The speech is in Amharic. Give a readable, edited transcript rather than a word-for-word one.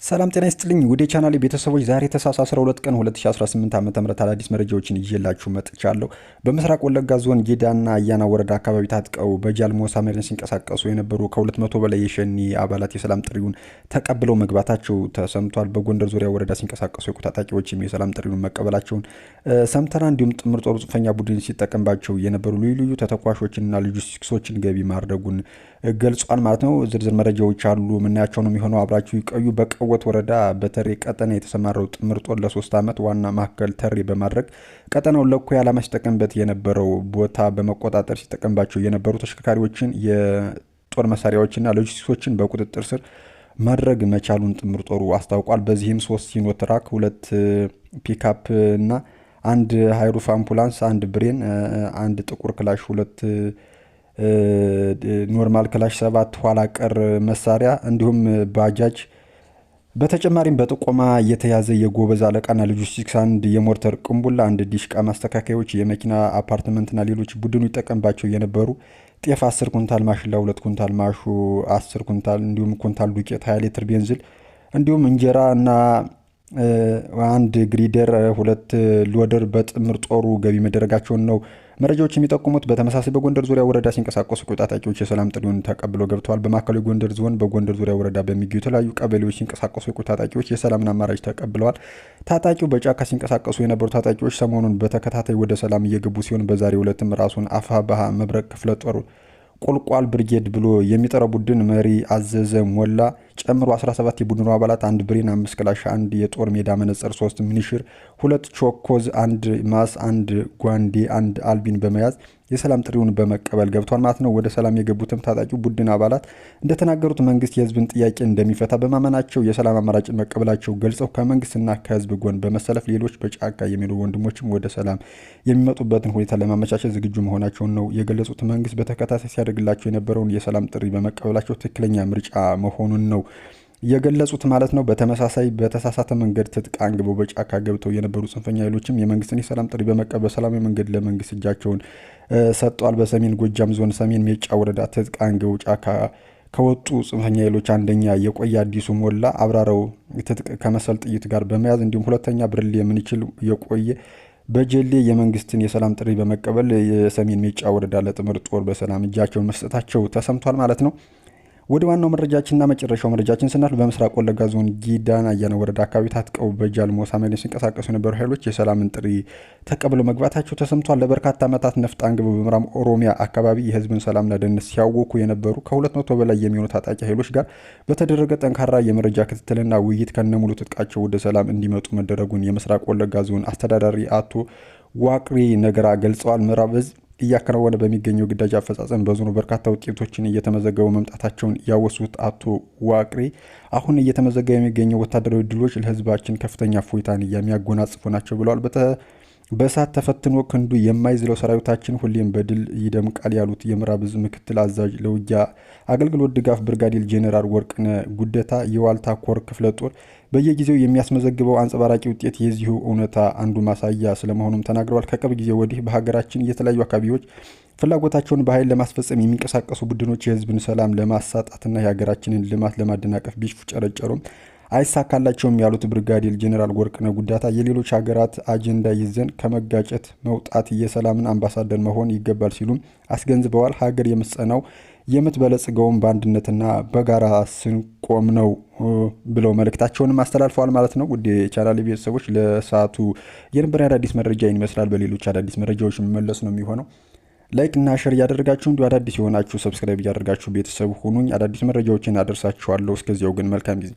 ሰላም ጤና ይስጥልኝ ወደ ቻናሌ ቤተሰቦች ዛሬ ታህሳስ 12 ቀን 2018 ዓ.ም አዳዲስ መረጃዎችን ይዤላችሁ መጥቻለሁ። በምስራቅ ወለጋ ዞን ጌዳና አያና ወረዳ አካባቢ ታጥቀው በጃልሞሳ መሬት ሲንቀሳቀሱ የነበሩ ከ200 በላይ የሸኒ አባላት የሰላም ጥሪውን ተቀብለው መግባታቸው ተሰምቷል። በጎንደር ዙሪያ ወረዳ ሲንቀሳቀሱ የታጣቂዎችም የሰላም ጥሪውን መቀበላቸውን ሰምተናል። እንዲሁም ጥምር ጦር ጽንፈኛ ቡድን ሲጠቀምባቸው የነበሩ ልዩ ተተኳሾችንና ሎጂስቲክሶችን ገቢ ማድረጉን ገልጿል ማለት ነው። ዝርዝር መረጃዎች አሉ ምናያቸው ነው የሚሆነው። አብራችሁ ይቆዩ። በቀወት ወረዳ በተሬ ቀጠና የተሰማራው ጥምር ጦር ለ3 ዓመት ዋና ማዕከል ተሬ በማድረግ ቀጠናውን ለእኩይ ዓላማ ሲጠቀምበት የነበረው ቦታ በመቆጣጠር ሲጠቀምባቸው የነበሩ ተሽከርካሪዎችን፣ የጦር መሳሪያዎችና ሎጂስቲክሶችን በቁጥጥር ስር ማድረግ መቻሉን ጥምር ጦሩ አስታውቋል። በዚህም 3 ሲኖትራክ፣ 2 ፒካፕ እና 1 ሃይሩፍ አምቡላንስ፣ 1 ብሬን፣ 1 ጥቁር ክላሽ፣ 2 ኖርማል ክላሽ፣ 7 ኋላ ቀር መሳሪያ እንዲሁም ባጃጅ በተጨማሪም በጥቆማ የተያዘ የጎበዝ አለቃና ሎጂስቲክስ፣ 1 የሞርተር ቅንቡላ፣ 1 ዲሽቃ ማስተካከያዎች፣ የመኪና አፓርትመንትና ሌሎች ቡድኑ ይጠቀምባቸው የነበሩ ጤፍ 10 ኩንታል፣ ማሽላ 2 ኩንታል፣ ማሹ 10 ኩንታል እንዲሁም ኩንታል ዱቄት፣ 20 ሊትር ቤንዚል እንዲሁም እንጀራ እና 1 ግሪደር፣ 2 ሎደር በጥምር ጦሩ ገቢ መደረጋቸውን ነው መረጃዎች የሚጠቁሙት። በተመሳሳይ በጎንደር ዙሪያ ወረዳ ሲንቀሳቀሱ ታጣቂዎች የሰላም ጥሪውን ተቀብለው ገብተዋል። በማዕከላዊ ጎንደር ዞን በጎንደር ዙሪያ ወረዳ በሚገኙ የተለያዩ ቀበሌዎች ሲንቀሳቀሱ ታጣቂዎች የሰላምን አማራጭ ተቀብለዋል። ታጣቂው በጫካ ሲንቀሳቀሱ የነበሩ ታጣቂዎች ሰሞኑን በተከታታይ ወደ ሰላም እየገቡ ሲሆን በዛሬው ዕለትም ራሱን አፋባሃ መብረቅ ክፍለ ጦር ቁልቋል ብርጌድ ብሎ የሚጠራው ቡድን መሪ አዘዘ ሞላ ጨምሮ 17 የቡድኑ አባላት 1 ብሬን፣ 5 ክላሽ፣ 1 የጦር ሜዳ መነጽር፣ 3 ሚኒሽር፣ 2 ቾኮዝ፣ 1 ማስ፣ 1 ጓንዴ፣ 1 አልቢን በመያዝ የሰላም ጥሪውን በመቀበል ገብቷል ማለት ነው። ወደ ሰላም የገቡትም ታጣቂው ቡድን አባላት እንደተናገሩት መንግስት የህዝብን ጥያቄ እንደሚፈታ በማመናቸው የሰላም አማራጭን መቀበላቸው ገልጸው ከመንግስትና ከህዝብ ጎን በመሰለፍ ሌሎች በጫካ የሚኖሩ ወንድሞችም ወደ ሰላም የሚመጡበትን ሁኔታ ለማመቻቸት ዝግጁ መሆናቸውን ነው የገለጹት። መንግስት በተከታታይ ሲያደርግላቸው የነበረውን የሰላም ጥሪ በመቀበላቸው ትክክለኛ ምርጫ መሆኑን ነው የገለጹት ማለት ነው። በተመሳሳይ በተሳሳተ መንገድ ትጥቅ አንግበው በጫካ ገብተው የነበሩ ጽንፈኛ ኃይሎችም የመንግስትን የሰላም ጥሪ በመቀበል ሰላማዊ መንገድ ለመንግስት እጃቸውን ሰጥተዋል። በሰሜን ጎጃም ዞን ሰሜን ሜጫ ወረዳ ትጥቅ አንግበው ጫካ ከወጡ ጽንፈኛ ኃይሎች አንደኛ የቆየ አዲሱ ሞላ አብራረው ትጥቅ ከመሰል ጥይት ጋር በመያዝ እንዲሁም ሁለተኛ ብርሌ የምንችል የቆየ በጀሌ የመንግስትን የሰላም ጥሪ በመቀበል የሰሜን ሜጫ ወረዳ ለጥምር ጦር በሰላም እጃቸውን መስጠታቸው ተሰምቷል ማለት ነው። ወደ ዋናው መረጃችንና መጨረሻው መረጃችን ስናልፍ በምስራቅ ወለጋ ዞን ጌዳና አያና ወረዳ አካባቢ ታጥቀው በጃልሞሳ መሬት ሲንቀሳቀሱ የነበሩ ኃይሎች የሰላምን ጥሪ ተቀብለው መግባታቸው ተሰምቷል። ለበርካታ ዓመታት ነፍጥ አንግበው በምዕራብ ኦሮሚያ አካባቢ የህዝብን ሰላምና ደህንነት ሲያወኩ የነበሩ ከ200 በላይ የሚሆኑ ታጣቂ ኃይሎች ጋር በተደረገ ጠንካራ የመረጃ ክትትልና ውይይት ከነሙሉ ትጥቃቸው ወደ ሰላም እንዲመጡ መደረጉን የምስራቅ ወለጋ ዞን አስተዳዳሪ አቶ ዋቅሪ ነገራ ገልጸዋል። ምዕራብ እዝ እያከናወነ በሚገኘው ግዳጅ አፈጻጸም በዞኑ በርካታ ውጤቶችን እየተመዘገቡ መምጣታቸውን ያወሱት አቶ ዋቅሬ አሁን እየተመዘገበ የሚገኘው ወታደራዊ ድሎች ለህዝባችን ከፍተኛ እፎይታን የሚያጎናጽፉ ናቸው ብለዋል። በእሳት ተፈትኖ ክንዱ የማይዝለው ሰራዊታችን ሁሌም በድል ይደምቃል ያሉት የምዕራብ ዕዝ ምክትል አዛዥ ለውጊያ አገልግሎት ድጋፍ ብርጋዴር ጄኔራል ወርቅነህ ጉደታ የዋልታ ኮር ክፍለ ጦር በየጊዜው የሚያስመዘግበው አንጸባራቂ ውጤት የዚሁ እውነታ አንዱ ማሳያ ስለመሆኑም ተናግረዋል። ከቅርብ ጊዜ ወዲህ በሀገራችን የተለያዩ አካባቢዎች ፍላጎታቸውን በኃይል ለማስፈጸም የሚንቀሳቀሱ ቡድኖች የህዝብን ሰላም ለማሳጣትና የሀገራችንን ልማት ለማደናቀፍ ቢፍጨረጨሩም አይሳካላቸውም ያሉት ብርጋዴር ጄኔራል ወርቅነህ ጉደታ የሌሎች ሀገራት አጀንዳ ይዘን ከመጋጨት መውጣት የሰላምን አምባሳደር መሆን ይገባል ሲሉም አስገንዝበዋል። ሀገር የምትጸናው የምትበለጽገውን በአንድነትና በጋራ ስንቆም ነው ብለው መልእክታቸውንም አስተላልፈዋል ማለት ነው። ውድ የቻናሌ ቤተሰቦች ለሰዓቱ የነበረ አዳዲስ መረጃ ይመስላል። በሌሎች አዳዲስ መረጃዎች መመለስ ነው የሚሆነው። ላይክ እና ሼር እያደረጋችሁ እንዲሁ አዳዲስ የሆናችሁ ሰብስክራይብ እያደረጋችሁ ቤተሰብ ሁኑኝ። አዳዲስ መረጃዎችን አደርሳችኋለሁ። እስከዚያው ግን መልካም ጊዜ